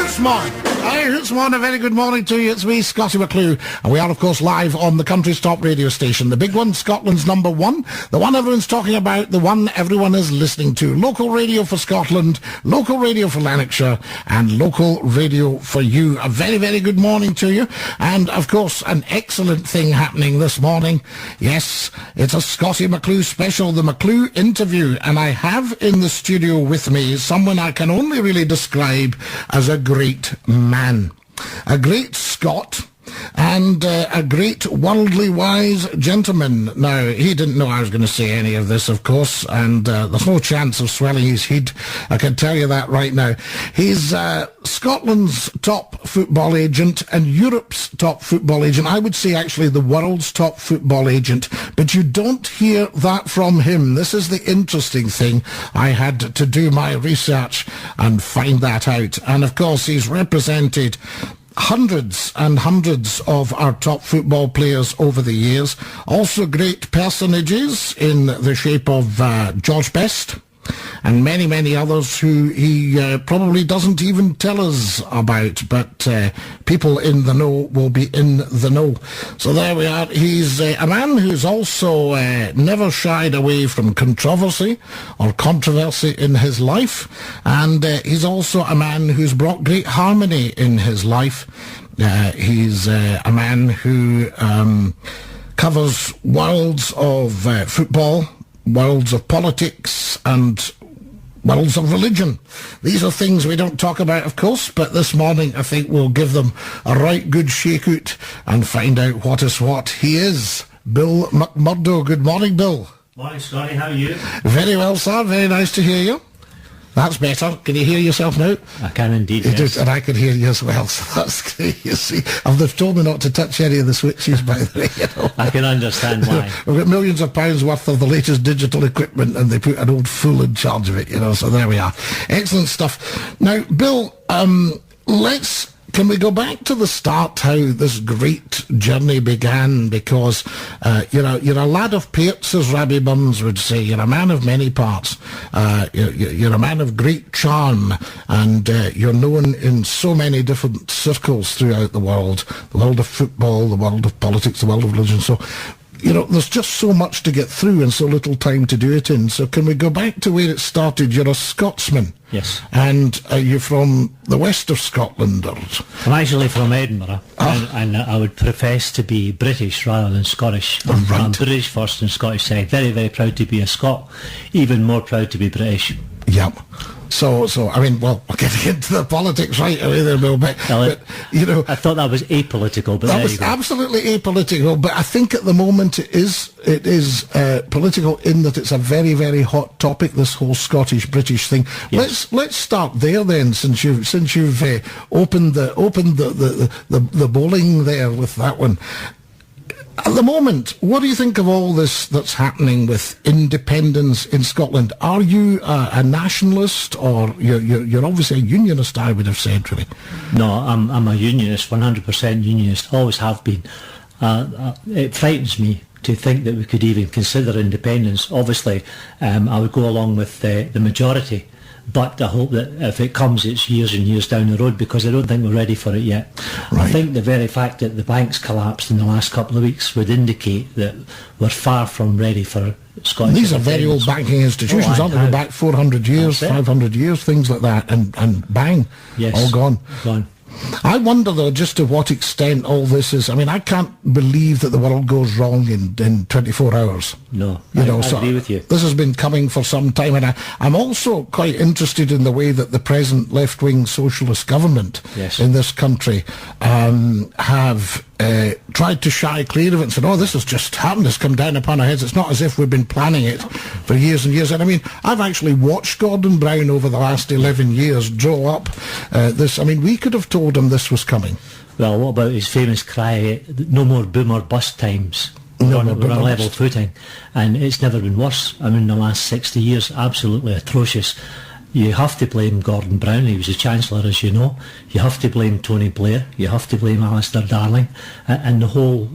Hootsmon. Hey, Hootsmon, a very good morning to you. It's me, Scottie McClue, and we are, of course, live on the country's top radio station, the big one, Scotland's number one, the one everyone's talking about, the one everyone is listening to. Local radio for Scotland, local radio for Lanarkshire, and local radio for you. A very, very good morning to you, and, of course, an excellent thing happening this morning. Yes, it's a Scottie McClue special, the McClue interview, and I have in the studio with me someone I can only really describe as a great man, a great Scot, and a great worldly wise gentleman. Now, he didn't know I was going to say any of this, of course, and there's no chance of swelling his head. I can tell you that right now. He's Scotland's top football agent and Europe's top football agent. I would say actually the world's top football agent, but you don't hear that from him. This is the interesting thing. I had to do my research and find that out. And of course, he's represented hundreds and hundreds of our top football players over the years. Also great personages in the shape of George Best and many, many others who he probably doesn't even tell us about, but people in the know will be in the know. So there we are. He's a man who's also never shied away from controversy or controversy in his life, and he's also a man who's brought great harmony in his life. He's a man who covers worlds of football, worlds of politics, and worlds of religion. These are things we don't talk about, of course, but this morning I think we'll give them a right good shake-out and find out what is what. He is Bill McMurdo. Good morning, Bill. Morning, Scottie. How are you? Very well, sir. Very nice to hear you. That's better. Can you hear yourself now? I can indeed, yes. And I can hear you as well, so that's great. You see, they've told me not to touch any of the switches, by the way. You know. I can understand why. We've got millions of pounds worth of the latest digital equipment, and they put an old fool in charge of it, you know, so there we are. Excellent stuff. Now, Bill, can we go back to the start, how this great journey began? Because you're a lad of parts, as Rabbi Burns would say. You're a man of many parts. You're a man of great charm, and you're known in so many different circles throughout the world of football, the world of politics, the world of religion. So, you know, there's just so much to get through and so little time to do it in. So can we go back to where it started? You're a Scotsman. Yes. And are you from the west of Scotland? Or? I'm actually from Edinburgh, and I would profess to be British rather than Scottish. Right. I'm British first and Scottish second. Very, very proud to be a Scot. Even more proud to be British. Yep. So I mean, well, we're getting into the politics right away there, Bill, but you know, I thought that was apolitical, but that was absolutely apolitical. But I think at the moment it is political in that it's a very, very hot topic. This whole Scottish-British thing. Yes. Let's start there then, since you've opened the bowling there with that one. At the moment, what do you think of all this that's happening with independence in Scotland? Are you a nationalist, or you're obviously a unionist, I would have said, really? No, I'm a unionist, 100% unionist, always have been. It frightens me to think that we could even consider independence. Obviously, I would go along with the majority, but I hope that if it comes, it's years and years down the road, because I don't think we're ready for it yet. Right. I think the very fact that the banks collapsed in the last couple of weeks would indicate that we're far from ready for Scottish. These are very old banking institutions, aren't they? Go back 400 years, 500 years, things like that, and bang, yes, all gone. Gone. I wonder, though, just to what extent all this is. I mean, I can't believe that the world goes wrong in 24 hours. No, I agree with you. This has been coming for some time, and I'm also quite interested in the way that the present left-wing socialist government in this country have tried to shy clear of it and said, oh, this has just happened, it's come down upon our heads. It's not as if we've been planning it for years and years. And I mean, I've actually watched Gordon Brown over the last 11 years draw up this. I mean, we could have told him this was coming. Well, what about his famous cry, no more boom or bust times? We're on level footing, and it's never been worse. I mean, the last 60 years, absolutely atrocious. You have to blame Gordon Brown, he was the Chancellor, as you know. You have to blame Tony Blair, you have to blame Alistair Darling, and the whole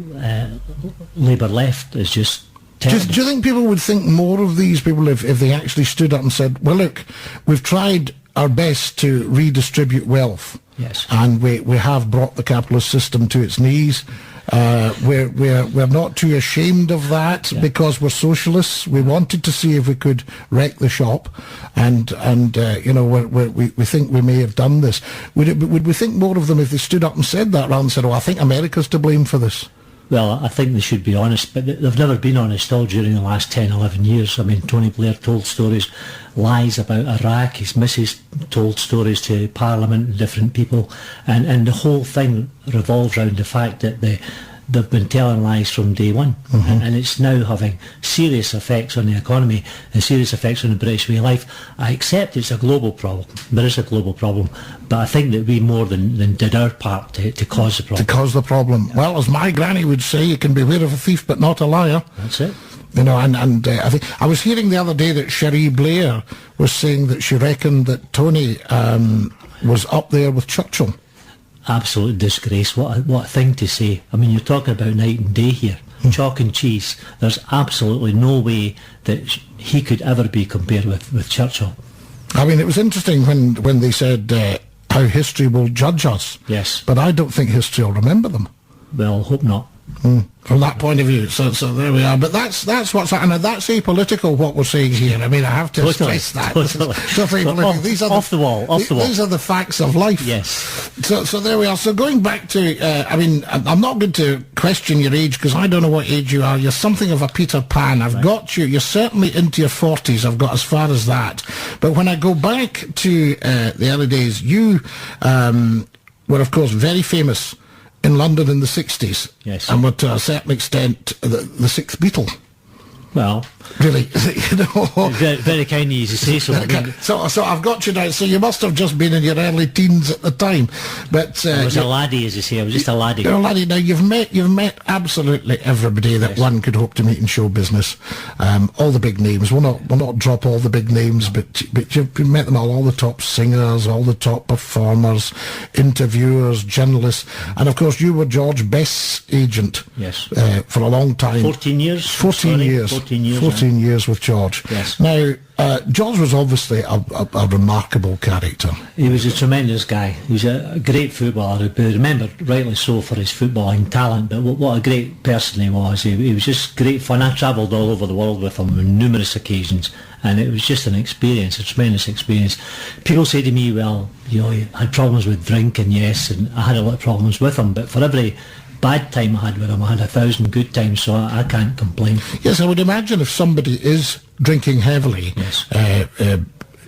Labour left is just terrible. Do you think people would think more of these people if they actually stood up and said, well, look, we've tried our best to redistribute wealth, Yes. And we have brought the capitalist system to its knees. We're not too ashamed of that because we're socialists. We wanted to see if we could wreck the shop, and we think we may have done this. Would we think more of them if they stood up and said that rather than said, "Oh, I think America's to blame for this"? Well, I think they should be honest, but they've never been honest all during the last 10, 11 years. I mean, Tony Blair told stories, lies about Iraq. His missus told stories to Parliament and different people. And the whole thing revolves around the fact that they've been telling lies from day one. Mm-hmm. And it's now having serious effects on the economy and serious effects on the British way of life. I accept it's a global problem. There is a global problem. But I think that we more than did our part to cause the problem. To cause the problem. Yeah. Well, as my granny would say, you can beware of a thief but not a liar. That's it. You know, and I think I was hearing the other day that Cherie Blair was saying that she reckoned that Tony was up there with Churchill. Absolute disgrace. What a thing to say. I mean, you're talking about night and day here. Chalk and cheese. There's absolutely no way that he could ever be compared with Churchill. I mean, it was interesting when they said how history will judge us. Yes. But I don't think history will remember them. Well, hope not. From that point of view, so there we are. But that's what's happening. That's apolitical what we're saying here. I mean, I have to stress that. Totally. Off the wall. These are the facts of life. Yes. So there we are. So going back to, I mean, I'm not going to question your age because I don't know what age you are. You're something of a Peter Pan. I've got you. You're certainly into your 40s. I've got as far as that. But when I go back to the early days, you were, of course, very famous in London in the 60s. Yes. And were to a certain extent the sixth Beatle. Well, really, you know. Very, very kind of you to say so. I mean, so I've got you now. So you must have just been in your early teens at the time. But I was a laddie, as you say. I was just a laddie. You're a laddie. Now you've met absolutely everybody that one could hope to meet in show business. All the big names. We'll not drop all the big names, but you've met them all the top singers, all the top performers, interviewers, journalists, and of course you were George Best's agent. Yes. For a long time. 14 years. 14 years with George. Yes. Now, George was obviously a remarkable character. He was a tremendous guy. He was a great footballer, but remembered rightly so for his footballing talent, but what a great person he was. He was just great fun. I travelled all over the world with him on numerous occasions, and it was just an experience, a tremendous experience. People say to me, well, you know, he had problems with drinking, yes, and I had a lot of problems with him, but for every bad time I had with him, I had 1,000 good times, so I can't complain. Yes, I would imagine if somebody is drinking heavily, yes,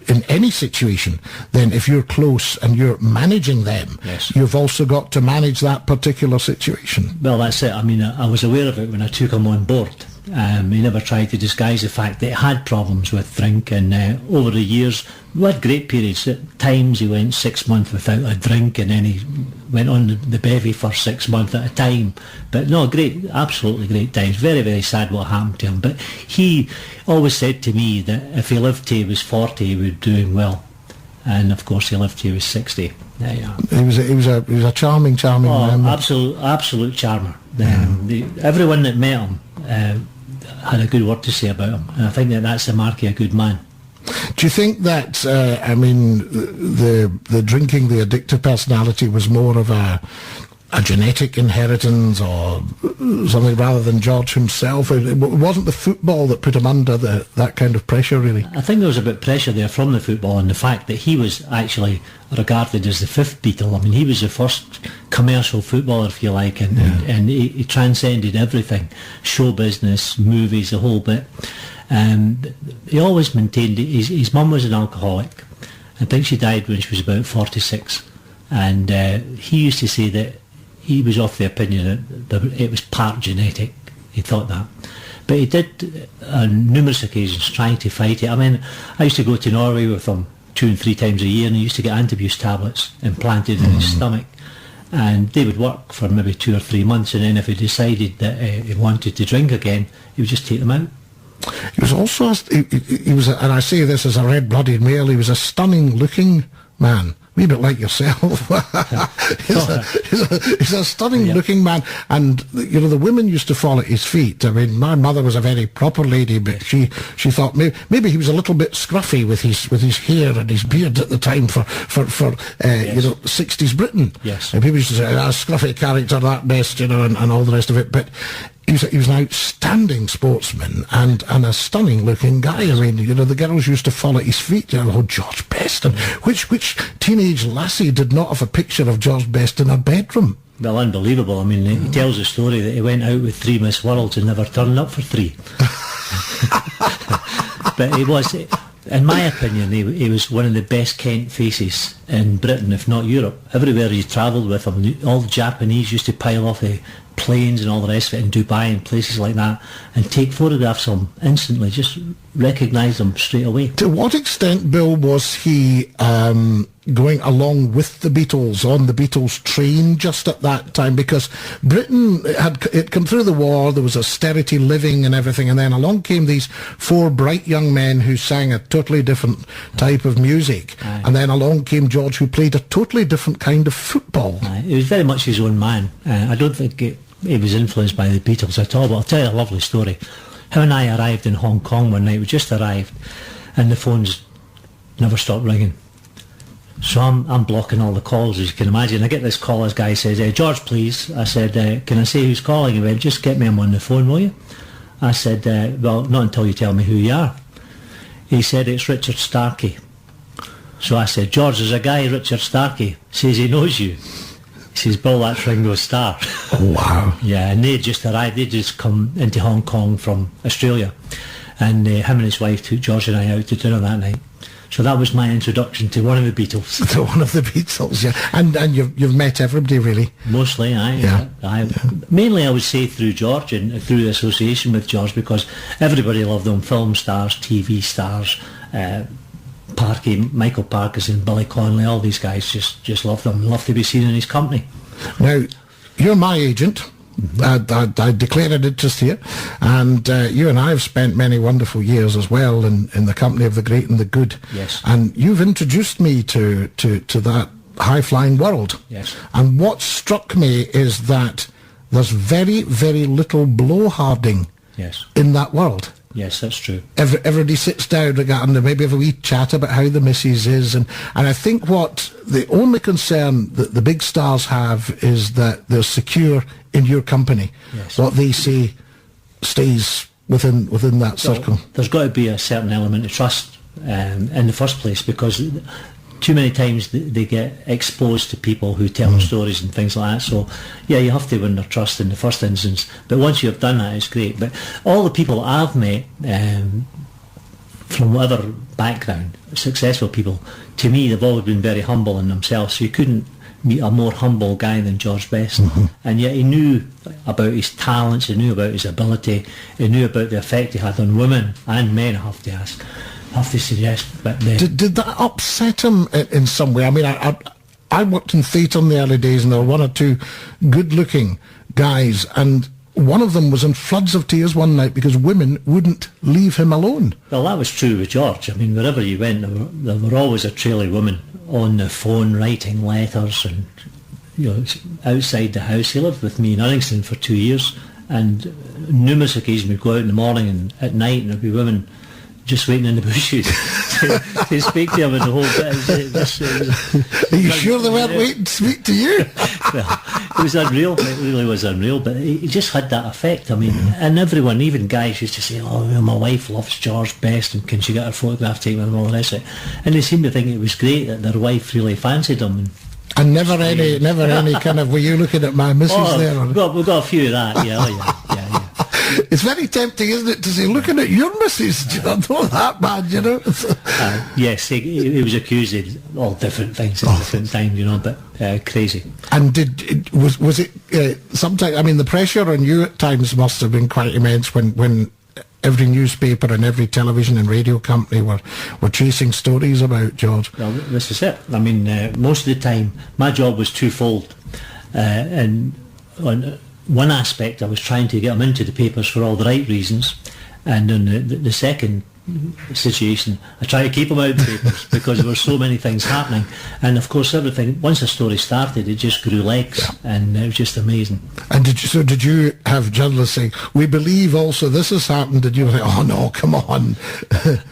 in any situation, then if you're close and you're managing them, yes, you've also got to manage that particular situation. Well, that's it. I mean, I was aware of it when I took him on board. He never tried to disguise the fact that he had problems with drink, and over the years we had great periods. At times he went 6 months without a drink, and then he went on the bevy for 6 months at a time. But no, great, absolutely great times. Very, very sad what happened to him. But he always said to me that if he lived till he was 40, he would be doing well. And of course, he lived till he was 60. There you are. He was a charming man. Absolute charmer. Everyone that met him had a good word to say about him, and I think that's the mark of a good man. Do you think that I mean the drinking, the addictive personality was more of a genetic inheritance or something rather than George himself? It wasn't the football that put him under that kind of pressure, really? I think there was a bit of pressure there from the football, and the fact that he was actually regarded as the fifth Beatle. I mean, he was the first commercial footballer, if you like, and he transcended everything, show business, movies, the whole bit. He always maintained his mum was an alcoholic. I think she died when she was about 46, and he used to say that he was of the opinion that it was part genetic. He thought that. But he did, on numerous occasions, trying to fight it. I mean, I used to go to Norway with him 2 and 3 times a year, and he used to get antabuse tablets implanted in his stomach. And they would work for maybe 2 or 3 months, and then if he decided that he wanted to drink again, he would just take them out. He was also, he was, and I say this as a red-blooded male, he was a stunning-looking man, a bit like yourself. he's a stunning looking man, and the women used to fall at his feet. I mean, my mother was a very proper lady, but she thought maybe he was a little bit scruffy with his hair and his beard at the time for 60s Britain. Yes. And people used to say, a scruffy character, that best, and all the rest of it. But he was an outstanding sportsman and a stunning looking guy. I mean, the girls used to fall at his feet. Oh, George Best. And which teenage lassie did not have a picture of George Best in her bedroom? Well, unbelievable. I mean, he tells a story that he went out with 3 Miss Worlds and never turned up for 3. But he was, in my opinion, he was one of the best Kent faces in Britain, if not Europe. Everywhere he travelled with him, all the Japanese used to pile off the planes and all the rest of it in Dubai and places like that and take photographs of him instantly, just recognise them straight away. To what extent, Bill, was he going along with the Beatles, on the Beatles train just at that time? Because Britain had come through the war, there was austerity living and everything, and then along came these 4 bright young men who sang a totally different type of music. Aye. And then along came George, who played a totally different kind of football. Aye. He was very much his own man. I don't think he was influenced by the Beatles at all, but I'll tell you a lovely story. Him and I arrived in Hong Kong one night. We just arrived and the phones never stopped ringing. So I'm blocking all the calls, as you can imagine. I get this call, this guy says, George, please. I said, can I say who's calling? He went, just get me him on the phone, will you? I said, well, not until you tell me who you are. He said, it's Richard Starkey. So I said, George, there's a guy, Richard Starkey, says he knows you. He says, Bill, that's Ringo Starr. Oh, wow. Yeah, and they just arrived. They just come into Hong Kong from Australia. And him and his wife took George and I out to dinner that night. So that was my introduction to one of the Beatles. To one of the Beatles, yeah. And you've met everybody, really? Mostly, Yeah. Mainly, I would say through George and through the association with George, because everybody loved them. Film stars, TV stars, Michael Parkinson, Billy Connolly, all these guys just loved them, loved to be seen in his company. Now, you're my agent. I declare an interest here, and you and I have spent many wonderful years as well in the company of the great and the good. Yes. And you've introduced me to that high-flying world. Yes. And what struck me is that there's very, very little blowharding in that world. Yes, that's true. Everybody sits down and maybe have a wee chat about how the missus is, and I think what the only concern that the big stars have is that they're secure in your company. Yes. What they say stays within that circle. There's got to be a certain element of trust in the first place, because too many times they get exposed to people who tell them stories and things like that. So, yeah, you have to win their trust in the first instance. But once you've done that, it's great. But all the people I've met, from whatever background, successful people, to me, they've always been very humble in themselves. So you couldn't meet a more humble guy than George Best. And yet he knew about his talents, he knew about his ability, he knew about the effect he had on women and men, I have to suggest. But did that upset him in some way? I mean, I worked in theatre in the early days, and there were 1 or 2 good-looking guys, and one of them was in floods of tears one night because women wouldn't leave him alone. Well, that was true with George. I mean, wherever you went, there were always a trail of women on the phone writing letters, and outside the house. He lived with me in Uddingston for 2 years, and numerous occasions we'd go out in the morning and at night, and there'd be women just waiting in the bushes to speak to him, and the whole bit. Are you sure they weren't waiting to speak to you? Well, it was unreal. It really was unreal. But he just had that effect. I mean, and everyone, even guys, used to say, "Oh, my wife loves George Best, and can she get her photograph taken?" and all the rest of it. And they seemed to think it was great that their wife really fancied him. And never any kind of, were you looking at my missus there? We've got a few of that. Yeah. It's very tempting, isn't it, to say, looking at your missus, not that bad, Yes, he was accused of all different things at different times, but crazy. And was it sometimes, I mean, the pressure on you at times must have been quite immense when every newspaper and every television and radio company were chasing stories about George. Well, this is it. I mean, most of the time, my job was twofold. And on one aspect, I was trying to get them into the papers for all the right reasons. And on the second situation. I try to keep them out of papers because there were so many things happening. And of course, everything, once a story started, it just grew legs, and it was just amazing. And did you have journalists saying, we believe also this has happened? Did you say, oh no, come on?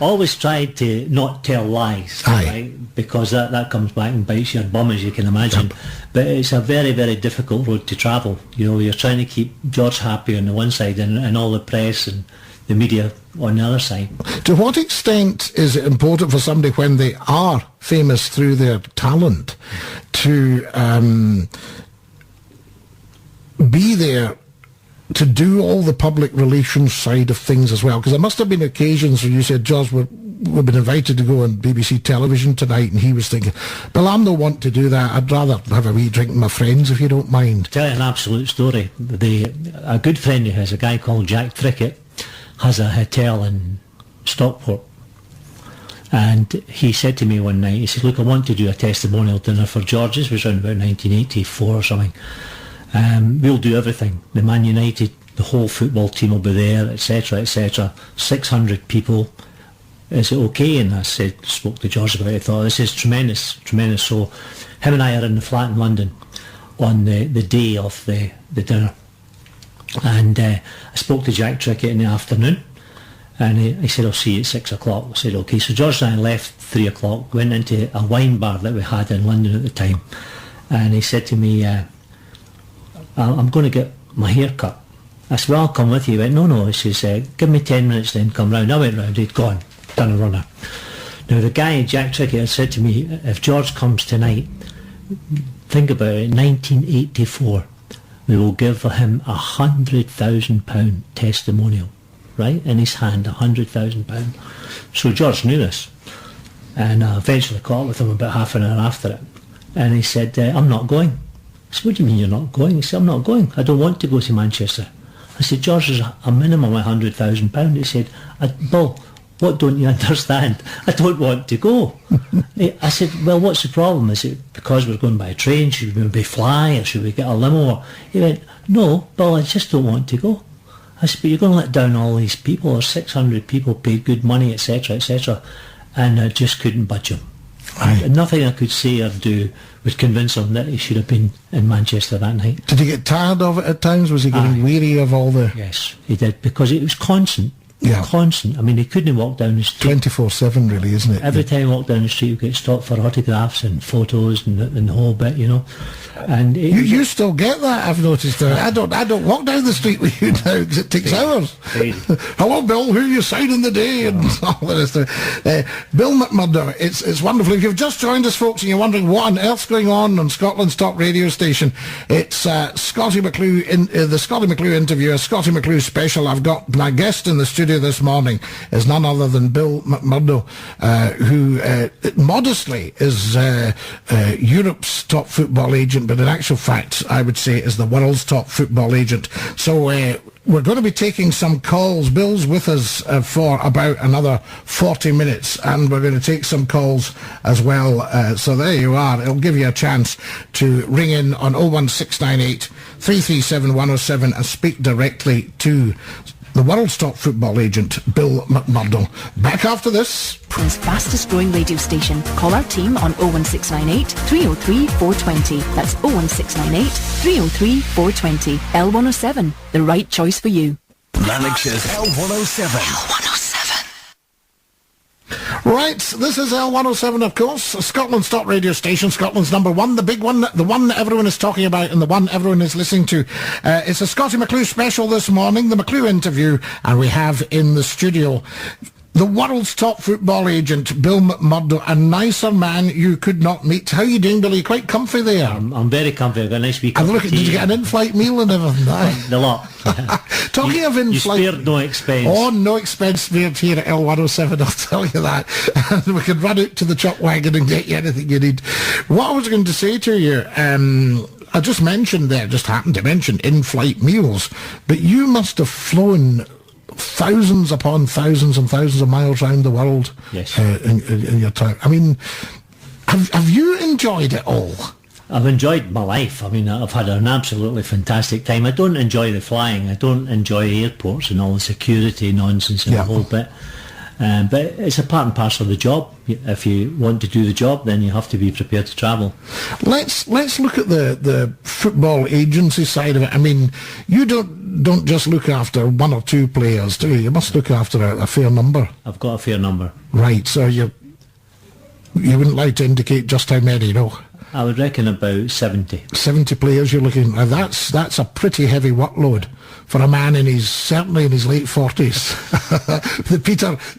Always tried to not tell lies, right? Because that comes back and bites your bum, as you can imagine. Yep. But it's a very, very difficult road to travel. You know, you're trying to keep George happy on the one side and all the press and the media on the other side. To what extent is it important for somebody when they are famous through their talent to be there to do all the public relations side of things as well? Because there must have been occasions where you said, George, we've been invited to go on BBC television tonight, and he was thinking, well, I don't want to do that. I'd rather have a wee drink with my friends, if you don't mind. Tell you an absolute story. A good friend of his, a guy called Jack Trickett, has a hotel in Stockport. And he said to me one night, he said, look, I want to do a testimonial dinner for George. This was around about 1984 or something. We'll do everything. The Man United, the whole football team will be there, etc., etc. 600 people. Is it okay? And I spoke to George about it. I thought, this is tremendous, tremendous. So him and I are in the flat in London on the day of the dinner. And I spoke to Jack Trickett in the afternoon, and he said, I'll see you at 6 o'clock. I said, okay. So George and I left 3 o'clock, went into a wine bar that we had in London at the time, and he said to me, I'm going to get my hair cut. I said, well, I'll come with you. He went, no. He says, give me 10 minutes then, come round. I went round, he'd gone, done a runner. Now the guy, Jack Trickett, had said to me, if George comes tonight, think about it, 1984, we will give him £100,000 testimonial, right, in his hand, £100,000. So George knew this, and I eventually caught up with him about half an hour after it, and he said, I'm not going. I said, what do you mean you're not going? He said, I'm not going. I don't want to go to Manchester. I said, George, there's a minimum of £100,000. He said, Bill, what don't you understand? I don't want to go. I said, well, what's the problem? Is it because we're going by train? Should we maybe fly, or should we get a limo? He went, no, Bill, I just don't want to go. I said, but you're going to let down all these people, or 600 people paid good money, etc., etc., and I just couldn't budge him. Nothing I could say or do would convince him that he should have been in Manchester that night. Did he get tired of it at times? Was he getting weary of all the... Yes, he did, because it was constant. Yeah. Constant. I mean, he couldn't walk down the street. 24/7, really, isn't it? Every time he walked down the street, he'd get stopped for autographs and photos and the whole bit, you know. And you still get that, I've noticed. I don't walk down the street with you now because it takes hours. Hello, Bill, who are you signing the day? And all the rest of it. Bill McMurdo, it's wonderful. If you've just joined us, folks, and you're wondering what on earth's going on Scotland's top radio station, it's Scottie McClue, the Scottie McClue interview, a Scottie McClue special. I've got my guest in the studio this morning is none other than Bill McMurdo, who modestly is Europe's top football agent, but in actual fact, I would say is the world's top football agent. So we're going to be taking some calls. Bill's with us for about another 40 minutes, and we're going to take some calls as well. So there you are. It'll give you a chance to ring in on 01698 337 107 and speak directly to the world's top football agent, Bill McMurdo. Back after this. Britain's fastest growing radio station. Call our team on 01698 303 420. That's 01698 303 420. L107, the right choice for you. Lanarkshire's L107. L107. Right, this is L107, of course, Scotland's top radio station, Scotland's number one, the big one, the one that everyone is talking about and the one everyone is listening to. It's a Scottie McClue special this morning, the McClue interview, and we have in the studio the world's top football agent, Bill McMurdo. A nicer man you could not meet. How are you doing, Bill? Are you quite comfy there? I'm very comfy. I've got a nice week. And look, did you get an in-flight meal and everything? The lot. Talking of in-flight... You spared no expense. Oh, no expense spared here at L107, I'll tell you that. And we can run out to the chuck wagon and get you anything you need. What I was going to say to you, I just happened to mention in-flight meals, but you must have flown thousands upon thousands and thousands of miles around the world. Yes. In your time. I mean, have you enjoyed it all? I've enjoyed my life. I mean, I've had an absolutely fantastic time. I don't enjoy the flying. I don't enjoy airports and all the security nonsense and the whole bit. But it's a part and parcel of the job. If you want to do the job, then you have to be prepared to travel. Let's look at the football agency side of it. I mean, you don't just look after one or two players, do you? You must look after a fair number. I've got a fair number. Right, so you wouldn't like to indicate just how many, no? I would reckon about 70. 70 players you're looking at. That's a pretty heavy workload for a man certainly in his late 40s. the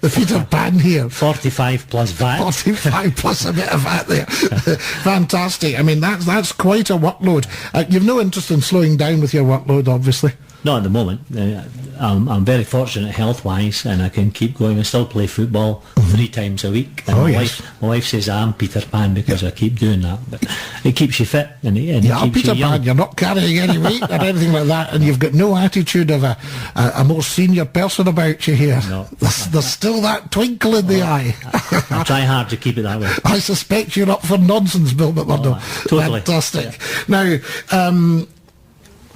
Peter Pan here. 45 plus VAT. 45 plus a bit of VAT there. Fantastic. I mean, that's quite a workload. You've no interest in slowing down with your workload, obviously. Not at the moment. I'm very fortunate health-wise, and I can keep going. I still play football 3 times a week. And my wife says I'm Peter Pan because I keep doing that. But it keeps you fit, and it keeps Peter you young. Pan, you're not carrying any weight or anything like that, and you've got no attitude of a more senior person about you here. No. There's still that twinkle in the eye. I try hard to keep it that way. I suspect you're up for nonsense, Bill McMurdo. Totally. Fantastic. Yeah. Now,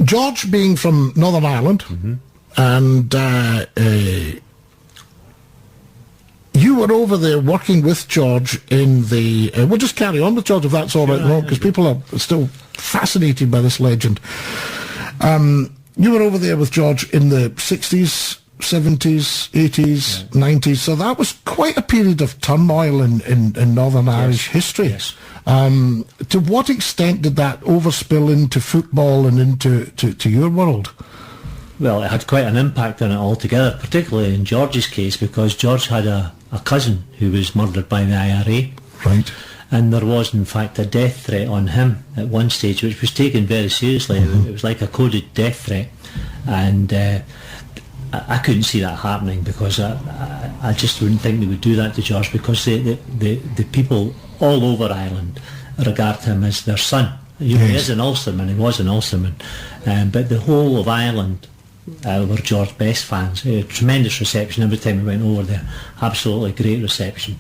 George being from Northern Ireland, and you were over there working with George in the... we'll just carry on with George if that's all right, because people are still fascinated by this legend. You were over there with George in the 60s, 70s, 80s, 90s, so that was quite a period of turmoil in Northern Irish history. Yes. To what extent did that overspill into football and into your world? Well, it had quite an impact on it altogether, particularly in George's case, because George had a cousin who was murdered by the IRA. Right. And there was, in fact, a death threat on him at one stage, which was taken very seriously. It was like a coded death threat. And I couldn't see that happening, because I just wouldn't think they would do that to George, because the people all over Ireland regard him as their son. He is an Ulsterman, he was an Ulsterman, but the whole of Ireland were George Best fans. Tremendous reception every time we went over there, absolutely great reception.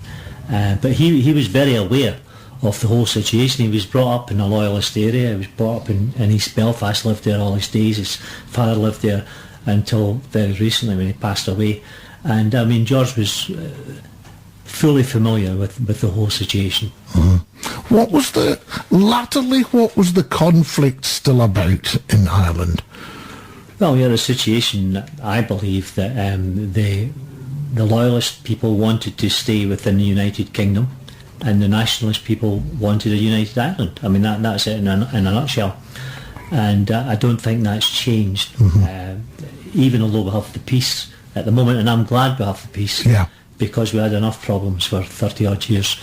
But he was very aware of the whole situation. He was brought up in a loyalist area, he was brought up in East Belfast, lived there all his days. His father lived there until very recently when he passed away. And I mean, George was fully familiar with the whole situation. What was the conflict still about in Ireland? Well, we had a situation, I believe, that the loyalist people wanted to stay within the United Kingdom, and the nationalist people wanted a united Ireland. I mean, that's it in a nutshell. And I don't think that's changed, even although we have the peace at the moment, and I'm glad we have the peace. Yeah. Because we had enough problems for 30 odd years.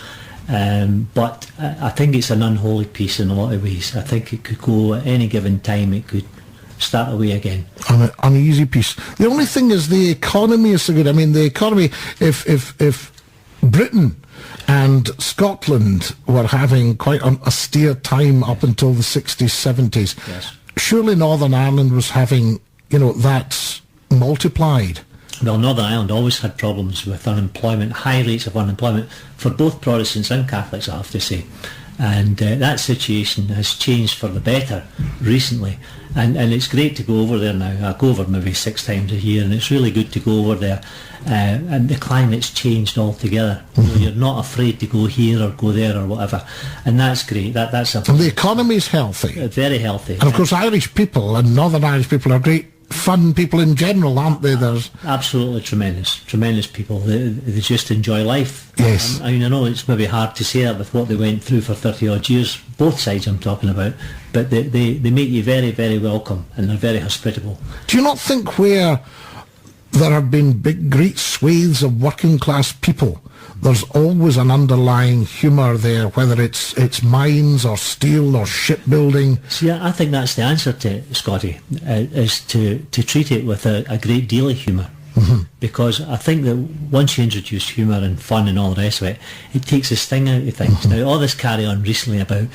But I think it's an unholy peace in a lot of ways. I think it could go at any given time, it could start away again. An uneasy peace. The only thing is the economy is so good. I mean, the economy, if Britain and Scotland were having quite an austere time up until the 60s, 70s, surely Northern Ireland was having, that multiplied. Well, Northern Ireland always had problems with unemployment, high rates of unemployment for both Protestants and Catholics, I have to say. And that situation has changed for the better recently. And it's great to go over there now. I go over maybe 6 times a year, and it's really good to go over there. And the climate's changed altogether. You're not afraid to go here or go there or whatever. And that's great. That's a... And the economy's healthy. Very healthy. And of course, Irish people and Northern Irish people are great fun people in general, aren't they? There's absolutely tremendous people. They just enjoy life. Yes. I mean, I know it's maybe hard to say that with what they went through for 30 odd years, both sides I'm talking about, but they make you very, very welcome, and they're very hospitable. Do you not think where there have been big, great swathes of working class people, there's always an underlying humour there, whether it's mines or steel or shipbuilding? See, I think that's the answer to it, Scottie, is to treat it with a great deal of humour. Because I think that once you introduce humour and fun and all the rest of it, it takes the sting out of things. Now, all this carry on recently about...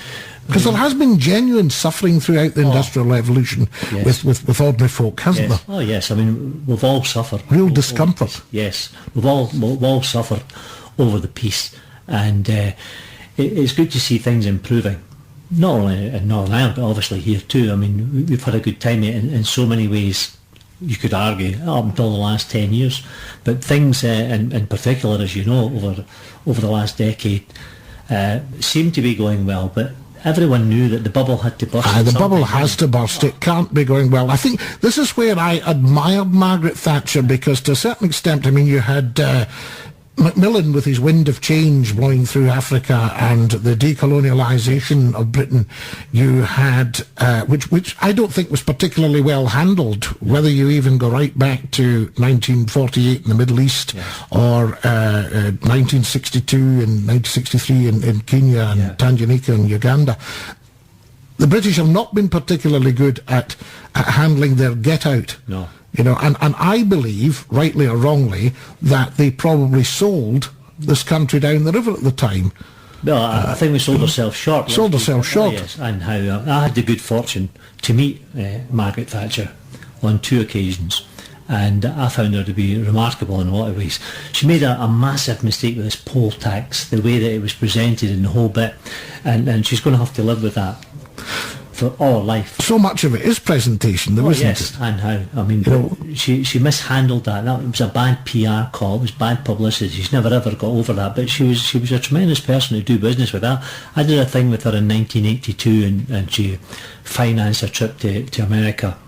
Because there has been genuine suffering throughout the Industrial Revolution with ordinary folk, hasn't there? Oh, yes. I mean, we've all suffered. Real discomfort. Yes. We've all suffered over the peace. And it's good to see things improving. Not only in Northern Ireland, but obviously here too. I mean, we've had a good time in so many ways. you could argue, up until the last 10 years. But things, in particular, as you know, over the last decade, seem to be going well. But everyone knew that the bubble had to burst. The bubble has to burst. It can't be going well. I think this is where I admired Margaret Thatcher, because to a certain extent, I mean, you had Macmillan with his wind of change blowing through Africa and the decolonialisation of Britain. You had, which I don't think was particularly well handled, whether you even go right back to 1948 in the Middle East, or 1962 and 1963 in Kenya and Tanganyika and Uganda. The British have not been particularly good at handling their get-out. No. You know, and I believe, rightly or wrongly, that they probably sold this country down the river at the time. Well, I think we sold ourselves short. Sold ourselves short. Yes, and how I had the good fortune to meet Margaret Thatcher on 2 occasions, and I found her to be remarkable in a lot of ways. She made a massive mistake with this poll tax, the way that it was presented in the whole bit, and she's going to have to live with that for all her life. So much of it is presentation, though, isn't it? And how, I mean, she mishandled that. That was a bad PR call. It was bad publicity. She's never ever got over that. But she was a tremendous person to do business with. I did a thing with her in 1982, and she financed a trip to America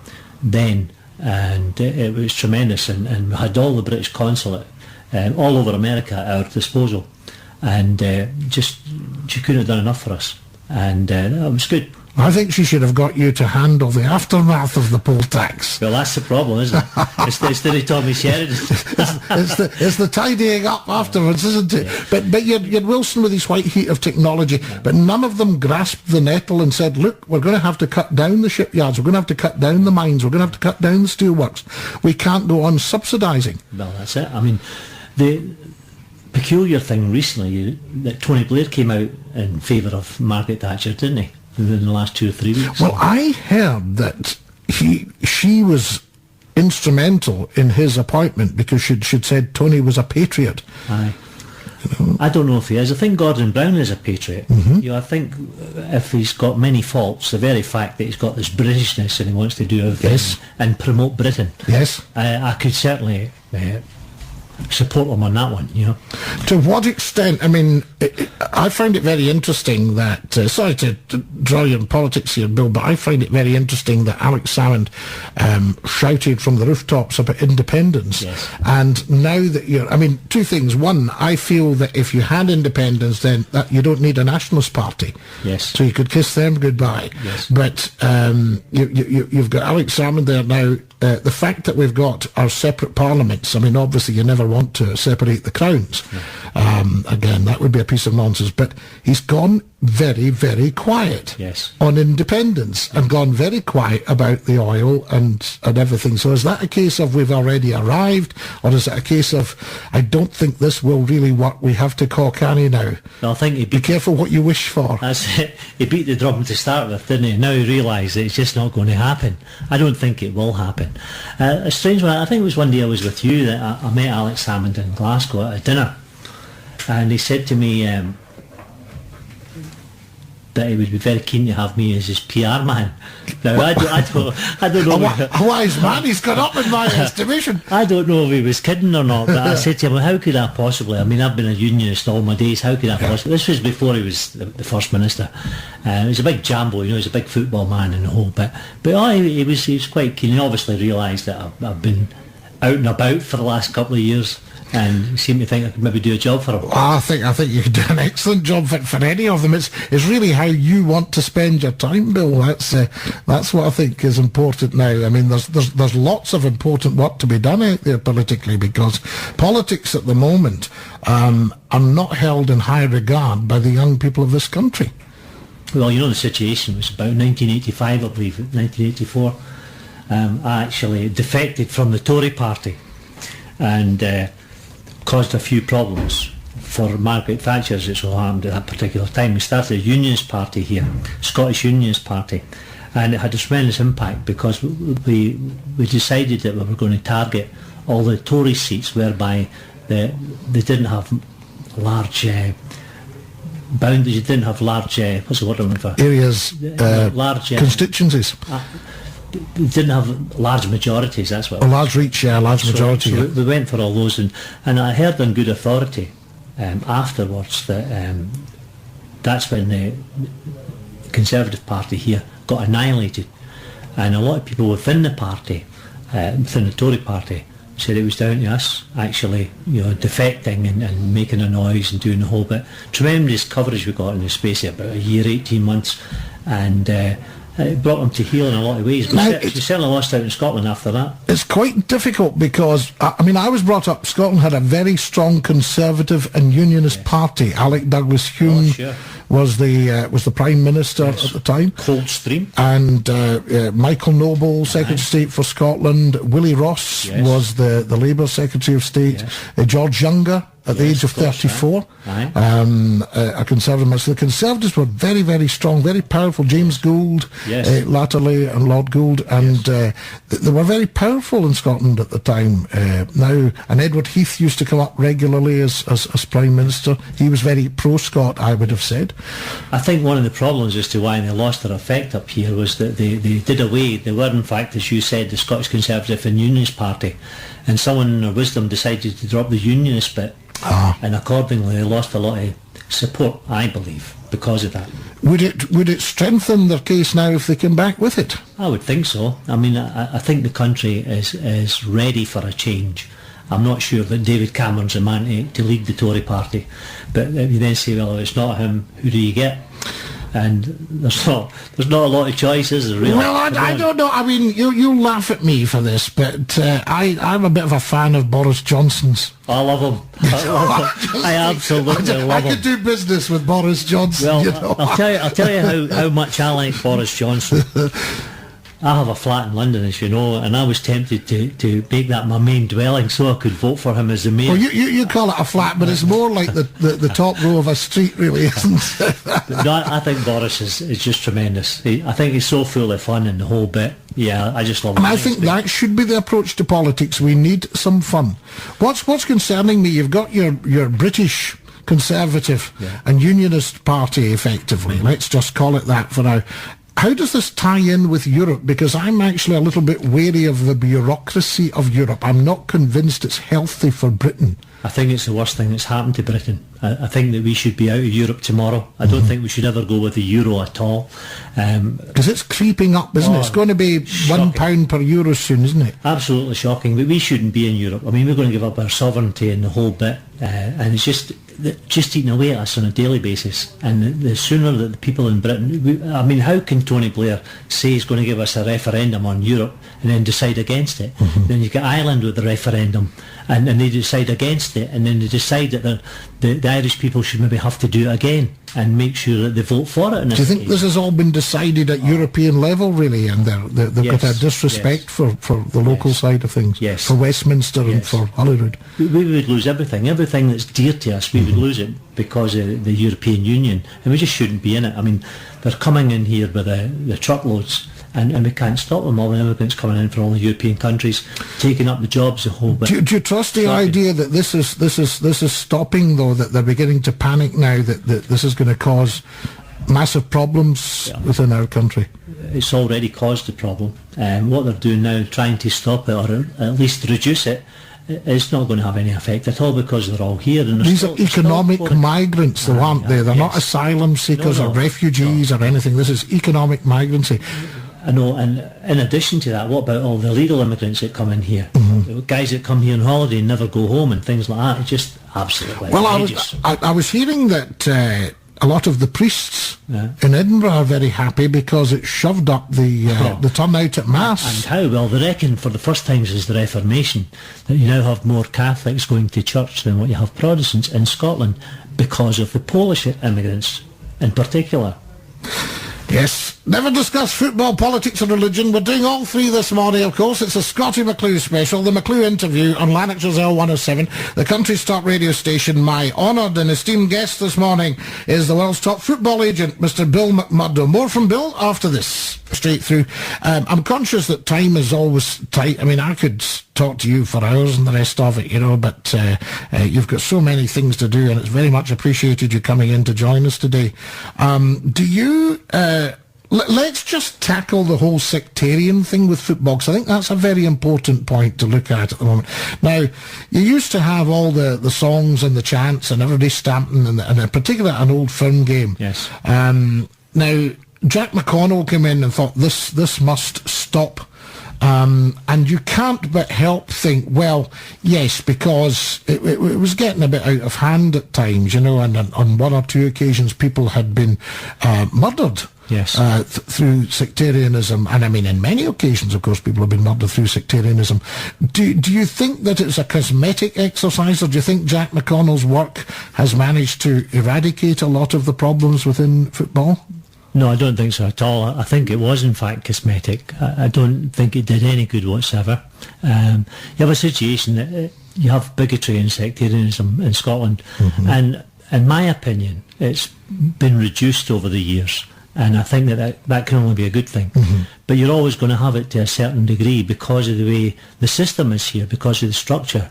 then, and it was tremendous. And we had all the British consulate all over America at our disposal, and just she couldn't have done enough for us, and that was good. I think she should have got you to handle the aftermath of the poll tax. Well, that's the problem, isn't it? It's the Tommy Sheridan. it's the tidying up afterwards, isn't it? Yeah. But you had Wilson with his white heat of technology, but none of them grasped the nettle and said, look, we're going to have to cut down the shipyards, we're going to have to cut down the mines, we're going to have to cut down the steelworks. We can't go on subsidising. Well, that's it. I mean, the peculiar thing recently, that Tony Blair came out in favour of Margaret Thatcher, didn't he? In the last 2 or 3 weeks. Well, I heard that she was instrumental in his appointment because she'd said Tony was a patriot. Aye. You know? I don't know if he is. I think Gordon Brown is a patriot. Mm-hmm. You know, I think if he's got many faults, the very fact that he's got this Britishness and he wants to do everything and promote Britain. Yes. I could certainly support him on that one, you know. To what extent? I mean, I find it very interesting that, sorry to draw you in politics here, Bill, but I find it very interesting that Alex Salmond shouted from the rooftops about independence. Yes. And now that you're, I mean, 2 things. One, I feel that if you had independence, then that you don't need a nationalist party. Yes. So you could kiss them goodbye. Yes. But you've got Alex Salmond there now. The fact that we've got our separate parliaments, I mean, obviously you never want to separate the crowns. Again, that would be a piece of nonsense. But he's gone very, very quiet on independence and gone very quiet about the oil and everything. So is that a case of we've already arrived, or is it a case of I don't think this will really work, we have to call canny now? Well, I think be careful what you wish for. That's it. He beat the drum to start with, didn't he? Now he realised that it's just not going to happen. I don't think it will happen. A strange one, I think it was one day I was with you that I met Alex Salmond in Glasgow at a dinner, and he said to me that he would be very keen to have me as his PR man. Now, I don't know. A wise man, he's got up in my estimation. I don't know if he was kidding or not, but I said to him, well, how could I possibly? I mean, I've been a unionist all my days. How could I possibly? This was before he was the First Minister. He was a big jambo, you know, he's a big football man and the whole bit. But he was quite keen. He obviously realised that I've been out and about for the last couple of years, and seemed to think I could maybe do a job for him. Well, I think you could do an excellent job for any of them. It's really how you want to spend your time, Bill. That's what I think is important now. I mean, there's lots of important work to be done out there politically, because politics at the moment are not held in high regard by the young people of this country. Well, you know, the situation was about 1985, I believe, 1984. I actually defected from the Tory party and caused a few problems for Margaret Thatcher, as it so happened at that particular time. We started a Unionist party here, Scottish Unionist Party, and it had a tremendous impact because we decided that we were going to target all the Tory seats whereby they didn't have large boundaries, you didn't have large, what's the word I'm looking for? Areas, large constituencies. they didn't have large majorities. That's what. A large reach, yeah, a large majority. So yeah. we went for all those, and I heard on good authority afterwards that that's when the Conservative Party here got annihilated, and a lot of people within the party, within the Tory party, said it was down to us actually, defecting and making a noise and doing the whole bit. Tremendous coverage we got in the space of about a year, 18 months, and it brought them to heel in a lot of ways. We certainly lost out in Scotland after that. It's quite difficult because, I was brought up, Scotland had a very strong Conservative and Unionist party. Alec Douglas-Home was the Prime Minister at the time. Coldstream. And Michael Noble, Secretary of State for Scotland. Willie Ross was the Labour Secretary of State. George Younger, at the age of 34, a Conservative. So the Conservatives were very, very strong, very powerful. James Gould, latterly, and Lord Gould, and they were very powerful in Scotland at the time. And Edward Heath used to come up regularly as Prime Minister. He was very pro-Scot, I would have said. I think one of the problems as to why they lost their effect up here was that they did away. They were, in fact, as you said, the Scottish Conservative and Unionist Party, and someone in their wisdom decided to drop the Unionist bit. And accordingly they lost a lot of support, I believe, because of that. Would it strengthen their case now if they came back with it? I would think so. I think the country is ready for a change. I'm not sure that David Cameron's a man to lead the Tory party, but if you then say, well, if it's not him, who do you get? And there's not a lot of choices, really. Well, I don't know. You laugh at me for this, but I'm a bit of a fan of Boris Johnson's. I love him. I absolutely love him. I could do business with Boris Johnson. Well, I'll tell you how much I like Boris Johnson. I have a flat in London, as you know, and I was tempted to make that my main dwelling so I could vote for him as the mayor. Well, you call it a flat, but it's more like the top row of a street, really, isn't it? No, I think Boris is just tremendous. I think he's so full of fun and the whole bit. Yeah, I just love him. And I think that should be the approach to politics. We need some fun. What's concerning me, you've got your British Conservative and Unionist party, effectively. Let's just call it that for now. How does this tie in with Europe? Because I'm actually a little bit wary of the bureaucracy of Europe. I'm not convinced it's healthy for Britain. I think it's the worst thing that's happened to Britain. I think that we should be out of Europe tomorrow. I don't think we should ever go with the euro at all. Because it's creeping up, isn't it? It's going to be £1 per euro soon, isn't it? Absolutely shocking. But we shouldn't be in Europe. We're going to give up our sovereignty and the whole bit. And it's just eating away at us on a daily basis. And the sooner that the people in Britain... how can Tony Blair say he's going to give us a referendum on Europe and then decide against it? Then you get Ireland with the referendum and they decide against it, and then they decide that the Irish people should maybe have to do it again and make sure that they vote for it. Do you think this has all been decided at European level, really, and they've got a disrespect for the local side of things, for Westminster and for Holyrood? We would lose everything that's dear to us. We would lose it because of the European Union, and we just shouldn't be in it. They're coming in here with the truckloads, and we can't stop them. All the immigrants coming in from all the European countries, taking up the jobs, the whole bit. Do you trust the idea that this is stopping, though, that they're beginning to panic now, that this is going to cause massive problems within our country? It's already caused the problem. What they're doing now, trying to stop it or at least reduce it, it's not going to have any effect at all because they're all here. And these are economic migrants, though, aren't they? They're not asylum seekers or refugees or anything. This is economic migrancy. I know, and in addition to that, what about all the illegal immigrants that come in here? The guys that come here on holiday and never go home and things like that. It's just absolutely outrageous. I was hearing that a lot of the priests in Edinburgh are very happy because it shoved up the turnout at Mass. And how? Well, they reckon for the first time since the Reformation that you now have more Catholics going to church than what you have Protestants in Scotland because of the Polish immigrants in particular. Yes, never discuss football, politics and religion. We're doing all three this morning, of course. It's a Scottie McClue special, the McClue interview on Lanarkshire L107, the country's top radio station. My honoured and esteemed guest this morning is the world's top football agent, Mr. Bill McMurdo. More from Bill after this. Straight through. I'm conscious that time is always tight. I could talk to you for hours and the rest of it, but you've got so many things to do, and it's very much appreciated you coming in to join us today. Do you Let's just tackle the whole sectarian thing with football, because I think that's a very important point to look at the moment. Now, you used to have all the songs and the chants and everybody stamping, and in particular an Old Firm game. Yes. Now, Jack McConnell came in and thought this must stop. And you can't but help think, well, yes, because it was getting a bit out of hand at times, and on one or two occasions people had been murdered. Yes. Through sectarianism, and I mean in many occasions, of course, people have been murdered through sectarianism. Do you think that it's a cosmetic exercise, or do you think Jack McConnell's work has managed to eradicate a lot of the problems within football? No, I don't think so at all. I think it was, in fact, cosmetic. I don't think it did any good whatsoever. You have a situation that you have bigotry and sectarianism in Scotland, and in my opinion, it's been reduced over the years. And I think that can only be a good thing. But you're always going to have it to a certain degree because of the way the system is here, because of the structure.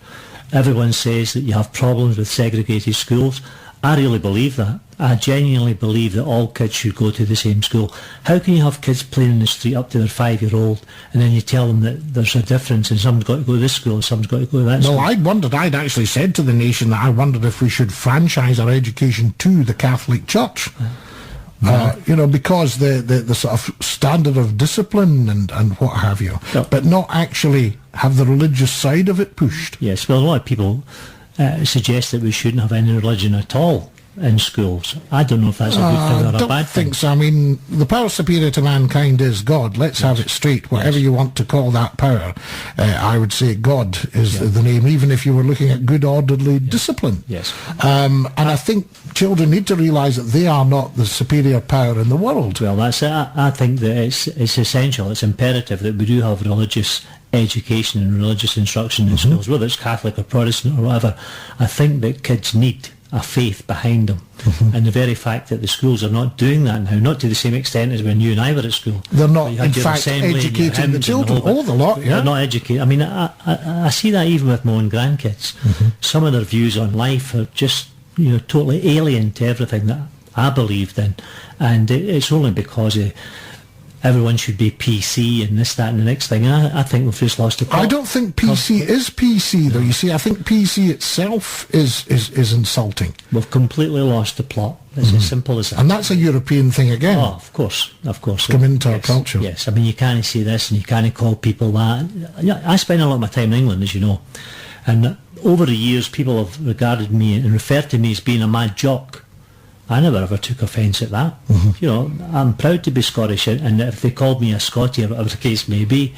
Everyone says that you have problems with segregated schools. I really believe that. I genuinely believe that all kids should go to the same school. How can you have kids playing in the street up to their 5-year-old, and then you tell them that there's a difference and someone's got to go to this school and someone's got to go to that school? No, I'd actually said to the nation that I wondered if we should franchise our education to the Catholic Church. Because the sort of standard of discipline and what have you, but not actually have the religious side of it pushed. Yes, well, a lot of people suggest that we shouldn't have any religion at all in schools. I don't know if that's a good thing or a bad thing. I don't think so. I mean, the power superior to mankind is God. Let's have it straight. Whatever you want to call that power, I would say God is the name, even if you were looking at good, orderly discipline. Yes. And I think children need to realise that they are not the superior power in the world. Well, that's it. I think that it's essential, it's imperative that we do have religious education and religious instruction in schools, whether it's Catholic or Protestant or whatever. I think that kids need a faith behind them. And the very fact that the schools are not doing that now, not to the same extent as when you and I were at school. They're not, in fact, educating the children. The lot, yeah. They're not educating. I mean, I see that even with my own grandkids. Some of their views on life are just, totally alien to everything that I believed in. And it's only because everyone should be PC and this, that and the next thing. I think we've just lost the plot. I don't think PC is PC, though. You see, I think PC itself is insulting. We've completely lost the plot. It's as simple as that. And that's a European thing again. Oh, of course. Come into our culture. Yes, I mean, you can't say this and you can't call people that. I spend a lot of my time in England, as you know. And over the years, people have regarded me and referred to me as being a mad jock. I never ever took offence at that. I'm proud to be Scottish, and if they called me a Scottie or whatever the case may be,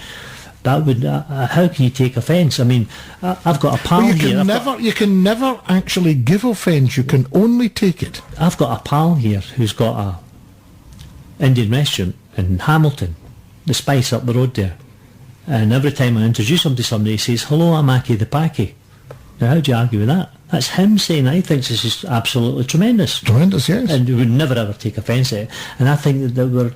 that would. How can you take offence? I mean, I've got a pal here. You can never actually give offence. You can only take it. I've got a pal here who's got a Indian restaurant in Hamilton, the Spice up the road there, and every time I introduce him to somebody, he says, "Hello, I'm Aki the Paki." Now, how do you argue with that? That's him saying that. He thinks this is absolutely tremendous. Tremendous, yes. And we would never ever take offence at it. And I think that there were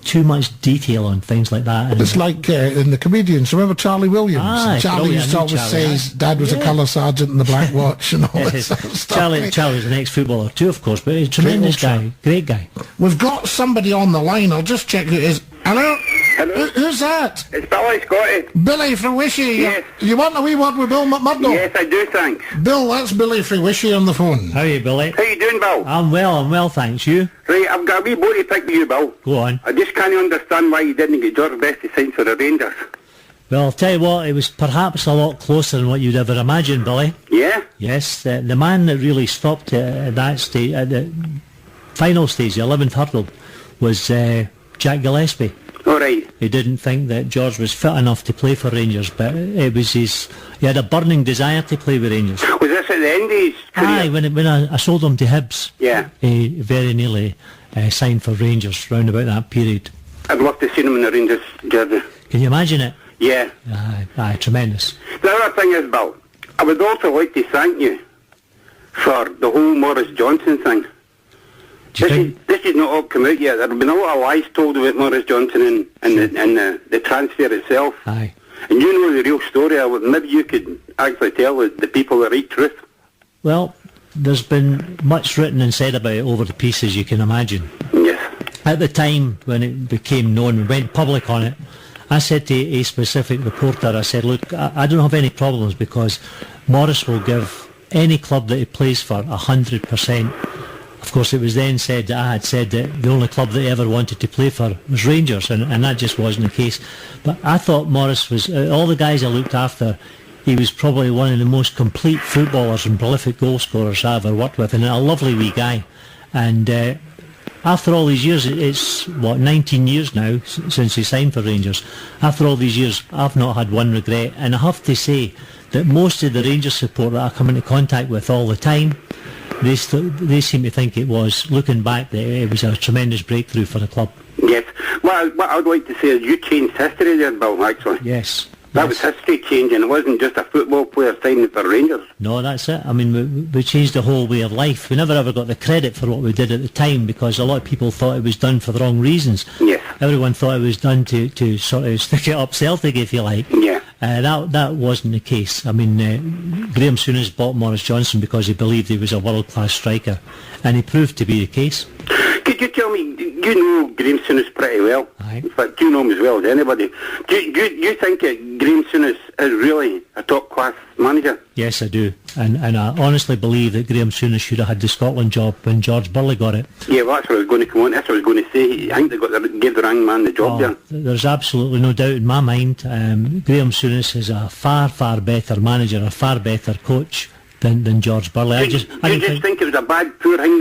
too much detail on things like that. And it's like in the comedians. Remember Charlie Williams? Charlie used to always say his dad was a colour sergeant in the Black Watch and all this sort of stuff. Charlie was an ex-footballer too, of course, but he's a tremendous guy. Great guy. We've got somebody on the line. I'll just check who it is. Hello? Hello? Who's that? It's Billy, Scottie. Billy from Wishy. Yes. You want a wee word with Bill McMurdo? Yes, I do, thanks. Bill, that's Billy from Wishy on the phone. How are you, Billy? How you doing, Bill? I'm well, thanks. You? Right, I've got a wee boat to pick with you, Bill. Go on. I just can't understand why you didn't get George Best to sign for the Rangers. Well, I'll tell you what, it was perhaps a lot closer than what you'd ever imagine, Billy. Yeah? Yes, the man that really stopped at that stage, at the final stage, the 11th hurdle, was Jack Gillespie. All right. He didn't think that George was fit enough to play for Rangers, but it was he had a burning desire to play with Rangers. Was this at the end of his career? Aye, when I sold him to Hibs, yeah, he very nearly signed for Rangers round about that period. I'd love to see him in the Rangers jersey. Can you imagine it? Yeah. Aye, tremendous. The other thing is, Bill, I would also like to thank you for the whole Maurice Johnson thing. This is not all come out yet. There have been a lot of lies told about Maurice Johnson and the transfer itself. Aye. And you know the real story. Maybe you could actually tell the people the right truth. Well, there's been much written and said about it over the piece, as you can imagine. Yes. At the time when it became known, we went public on it, I said to a specific reporter, I said, look, I don't have any problems because Morris will give any club that he plays for 100%. Of course, it was then said that I had said that the only club that he ever wanted to play for was Rangers, and that just wasn't the case. But I thought Morris was, all the guys I looked after, he was probably one of the most complete footballers and prolific goal scorers I ever worked with, and a lovely wee guy. And after all these years, it's, 19 years now since he signed for Rangers. After all these years, I've not had one regret, and I have to say that most of the Rangers support that I come into contact with all the time, they seem to think it was, looking back, that it was a tremendous breakthrough for the club. Yes. What I would like to say is you changed history there, Bill, actually. Yes. That was history changing. It wasn't just a football player signing for Rangers. No, that's it. I mean, we changed the whole way of life. We never ever got the credit for what we did at the time because a lot of people thought it was done for the wrong reasons. Yes. Everyone thought it was done to sort of stick it up Celtic, if you like. Yeah. That wasn't the case. I mean, Graham Souness bought Maurice Johnson because he believed he was a world-class striker, and he proved to be the case. Could you tell me, you know Graham Souness pretty well. Aye. In fact, you know him as well as anybody. Do you think that Graham Souness is really a top-class manager? Yes, I do. And I honestly believe that Graham Souness should have had the Scotland job when George Burley got it. Yeah, well, that's what I was going to come on. That's what I was going to say. I think they gave the wrong man the job there. There's absolutely no doubt in my mind. Graham Souness is a far, far better manager, a far better coach than George Burley. I just think it was a bad, poor thing.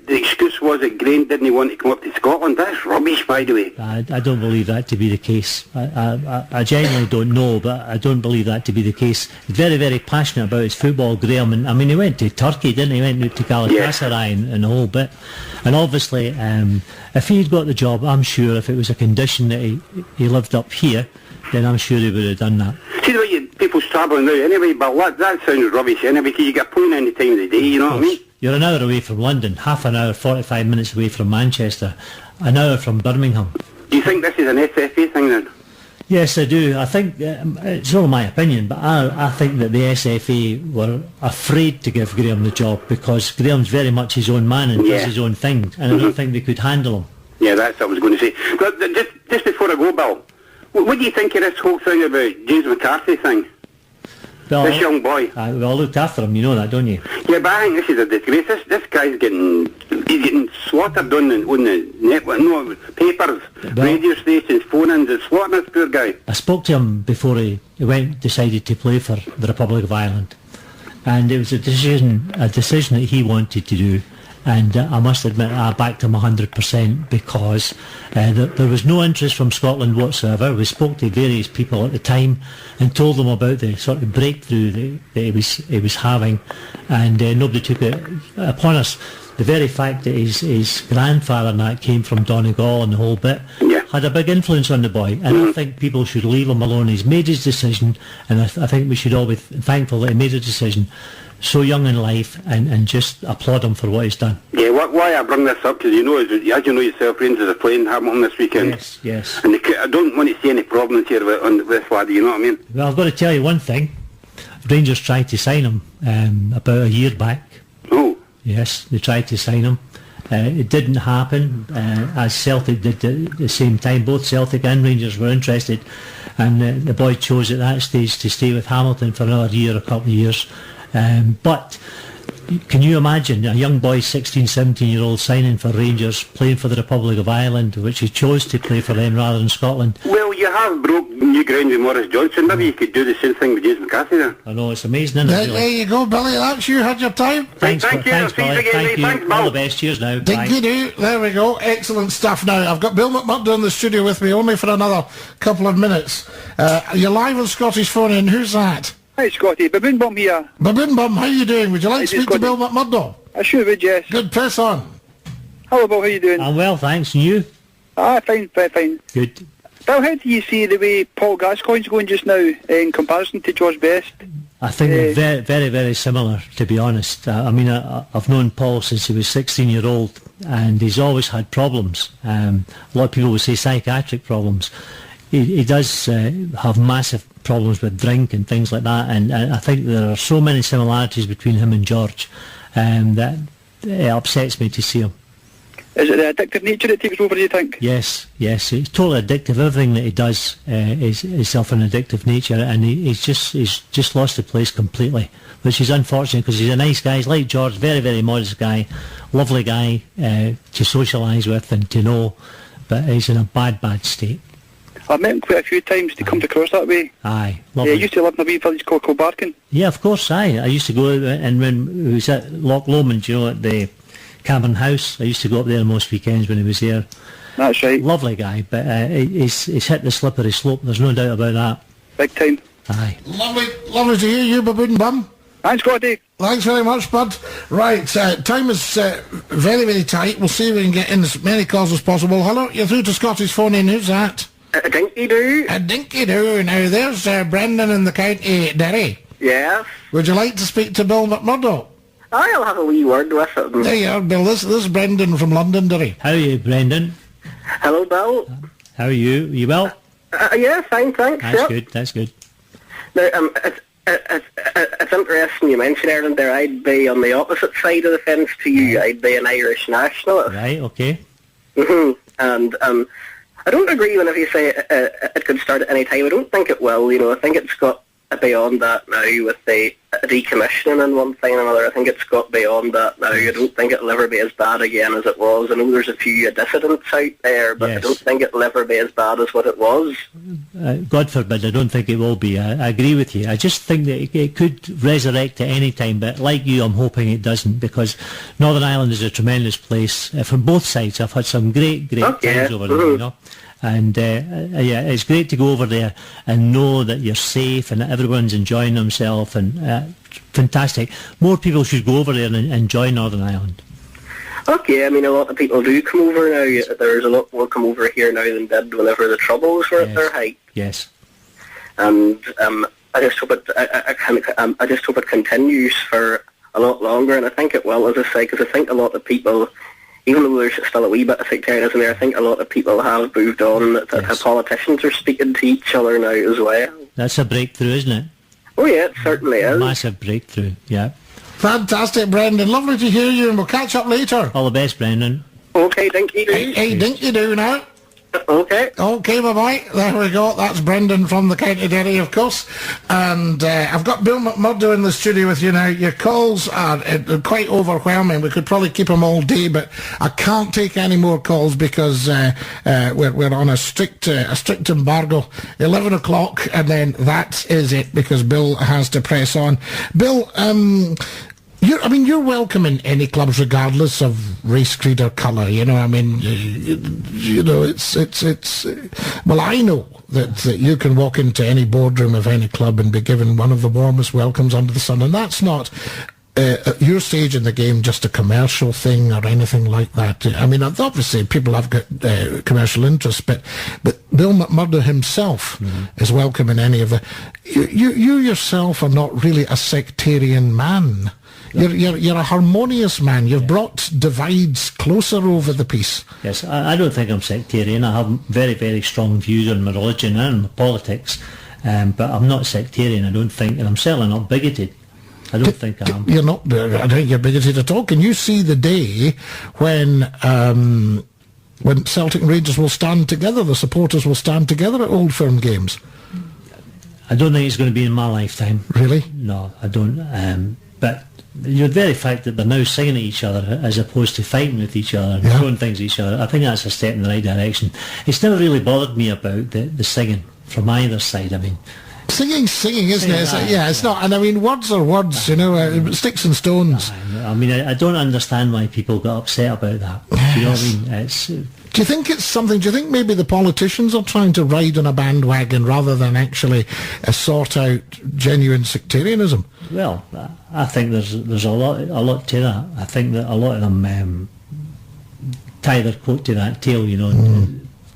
The excuse was that Graham didn't want to come up to Scotland. That's rubbish, by the way. I don't believe that to be the case. I genuinely don't know, but I don't believe that to be the case. He's very, very passionate about his football, Graham. And I mean, he went to Turkey, didn't he? He went to Galatasaray and the whole bit. And obviously, if he'd got the job, I'm sure if it was a condition that he lived up here, then I'm sure he would have done that. See the way people's travelling now anyway, but that sounds rubbish anyway, because you get playing any time of the day, you know what I mean? You're an hour away from London, half an hour, 45 minutes away from Manchester, an hour from Birmingham. Do you think this is an SFA thing then? Yes, I do. I think, it's only my opinion, but I think that the SFA were afraid to give Graham the job because Graham's very much his own man and does his own thing, and I don't think they could handle him. Yeah, that's what I was going to say. But just before I go, Bill, what do you think of this whole thing about James McCarthy thing? Well, this young boy. I looked after him, you know that, don't you? Yeah, but I think this is a disgrace. This guy's getting slaughtered on the network, no, papers, radio stations, phone-ins, they're slaughtering this poor guy. I spoke to him before he decided to play for the Republic of Ireland, and it was a decision that he wanted to do. And I must admit, I backed him 100% because there was no interest from Scotland whatsoever. We spoke to various people at the time and told them about the sort of breakthrough that he was having, and nobody took it upon us. The very fact that his grandfather and that came from Donegal and the whole bit had a big influence on the boy, and I think people should leave him alone. He's made his decision, and I think we should all be thankful that he made a decision so young in life, and just applaud him for what he's done. Yeah, why I bring this up, because you know, as you know yourself, Rangers are playing Hamilton this weekend. Yes. And I don't want to see any problems here with this lad, you know what I mean? Well, I've got to tell you one thing. Rangers tried to sign him about a year back. Oh. Yes, they tried to sign him. It didn't happen, as Celtic did at the same time. Both Celtic and Rangers were interested, and the boy chose at that stage to stay with Hamilton for another year, a couple of years. But can you imagine a young boy, 16, 17-year-old, signing for Rangers, playing for the Republic of Ireland, which he chose to play for them rather than Scotland? Well, you have broke new ground with Maurice Johnson. Maybe you could do the same thing with James McCarthy then. I know, it's amazing, isn't it? There you go, Billy. That's you. Had your time. Thanks, Thank you. Billy. Thank you. Thanks, Bill. All the best. Cheers now. Bye. Dinky-doo. There we go. Excellent stuff. Now, I've got Bill McMurdo in the studio with me only for another couple of minutes. You're live on Scottish Phone In. Who's that? Hi Scottie, Baboon Bum here. Baboon Bum, how you doing? Would you like to speak to Scottie. Bill McMurdo? I sure would, yes. Good, press on. Hello Bill, how you doing? I'm well, thanks. And you? Fine. Good. Bill, how do you see the way Paul Gascoigne's going just now in comparison to George Best? I think they're very, very, very similar, to be honest. I mean, I've known Paul since he was 16-year-old, and he's always had problems. A lot of people would say psychiatric problems. He does have massive problems with drink and things like that, and I think there are so many similarities between him and George that it upsets me to see him. Is it the addictive nature that takes over, do you think? Yes, it's totally addictive. Everything that he does is of an addictive nature, and he's just lost the place completely, which is unfortunate because he's a nice guy. He's like George, very, very modest guy, lovely guy to socialise with and to know, but he's in a bad state. I've met him quite a few times. He comes across that way. Aye, Yeah, lovely. he used to live in a wee village called Kilbarkin. Yeah, of course, aye. I used to go, and when he was at Loch Lomond, you know, at the Cameron House, I used to go up there most weekends when he was there. That's right. Lovely guy, but he's hit the slippery slope, there's no doubt about that. Big time. Aye. Lovely to hear you, Baboon Bum. Thanks, Scotty. Thanks very much, bud. Right, time is very, very tight. We'll see if we can get in as many calls as possible. Hello, you're through to Scotty's phone in. Who's that? A dinky-doo. A dinky-doo. Now, there's Brendan in the County Derry. Yes. Would you like to speak to Bill McMurdo? I'll have a wee word with him. There you are, Bill. This is Brendan from Londonderry. How are you, Brendan? Hello, Bill. How are you? You well? Yeah, fine, thanks. That's good. Now, it's interesting you mentioned Ireland there. I'd be on the opposite side of the fence to you. I'd be an Irish nationalist. Right, okay. And I don't agree whenever you say it could start at any time. I don't think it will. You know, I think it's got beyond that now with the decommissioning and one thing and another. I think it's got beyond that now. I don't think it'll ever be as bad again as it was. I know there's a few dissidents out there, but I don't think it'll ever be as bad as what it was. God forbid, I don't think it will be. I agree with you. I just think that it could resurrect at any time, but like you, I'm hoping it doesn't, because Northern Ireland is a tremendous place from both sides. I've had some great times over there, you know. And it's great to go over there and know that you're safe and that everyone's enjoying themselves, and fantastic. More people should go over there and enjoy Northern Ireland. Okay, I mean, a lot of people do come over now. There's a lot more come over here now than did whenever the Troubles were at their height. Yes. And I just hope it continues for a lot longer, and I think it will, as I say, because I think a lot of people, even though there's still a wee bit of sectarianism there, I think a lot of people have moved on. That politicians are speaking to each other now as well. That's a breakthrough, isn't it? Oh yeah, it certainly is. Massive breakthrough, yeah. Fantastic, Brendan. Lovely to hear you, and we'll catch up later. All the best, Brendan. Okay, dinky-doo. Hey, dinky-doo now. Okay. Okay, bye-bye. There we go. That's Brendan from the County Derry, of course. And I've got Bill McMurdo in the studio with you now. Your calls are quite overwhelming. We could probably keep them all day, but I can't take any more calls because we're on a strict embargo. 11 o'clock, and then that is it, because Bill has to press on. Bill, you're welcome in any clubs regardless of race, creed or colour, you know. I mean, you know, it's well, I know that you can walk into any boardroom of any club and be given one of the warmest welcomes under the sun, and that's not at your stage in the game just a commercial thing or anything like that. I mean, obviously people have got commercial interests, but Bill McMurdo himself is welcome in any of the... You yourself are not really a sectarian man. You're a harmonious man. You've brought divides closer over the piece. Yes, I don't think I'm sectarian. I have very, very strong views on my religion and my politics, but I'm not sectarian, I don't think, and I'm certainly not bigoted. I don't think I am. You're not. I don't think you're bigoted at all. Can you see the day when Celtic and Rangers will stand together, the supporters will stand together at Old Firm games? I don't think it's going to be in my lifetime. Really? No, I don't. But the very fact that they're now singing at each other as opposed to fighting with each other and throwing things at each other, I think that's a step in the right direction. It's never really bothered me about the singing from either side. I mean, singing, isn't it? It's not. And I mean, words are words, you know, sticks and stones. I mean, I don't understand why people got upset about that. Yes. You know what I mean? It's... Do you think it's something? Do you think maybe the politicians are trying to ride on a bandwagon rather than actually sort out genuine sectarianism? Well, I think there's a lot to that. I think that a lot of them tie their coat to that tail, you know,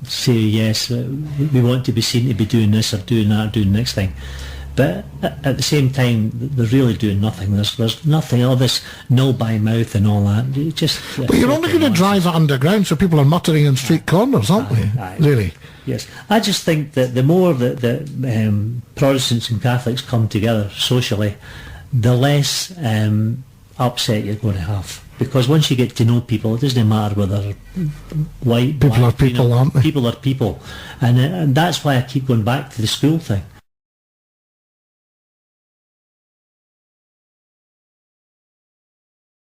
say yes, we want to be seen to be doing this or doing that or doing the next thing. But at the same time, they're really doing nothing. There's nothing, all this nil by mouth and all that. But you're only going to drive it underground, so people are muttering in street corners, aren't they? Really? Yes. I just think that the more that Protestants and Catholics come together socially, the less upset you're going to have. Because once you get to know people, it doesn't matter whether white, People black, are people, aren't they? People are people. And that's why I keep going back to the school thing.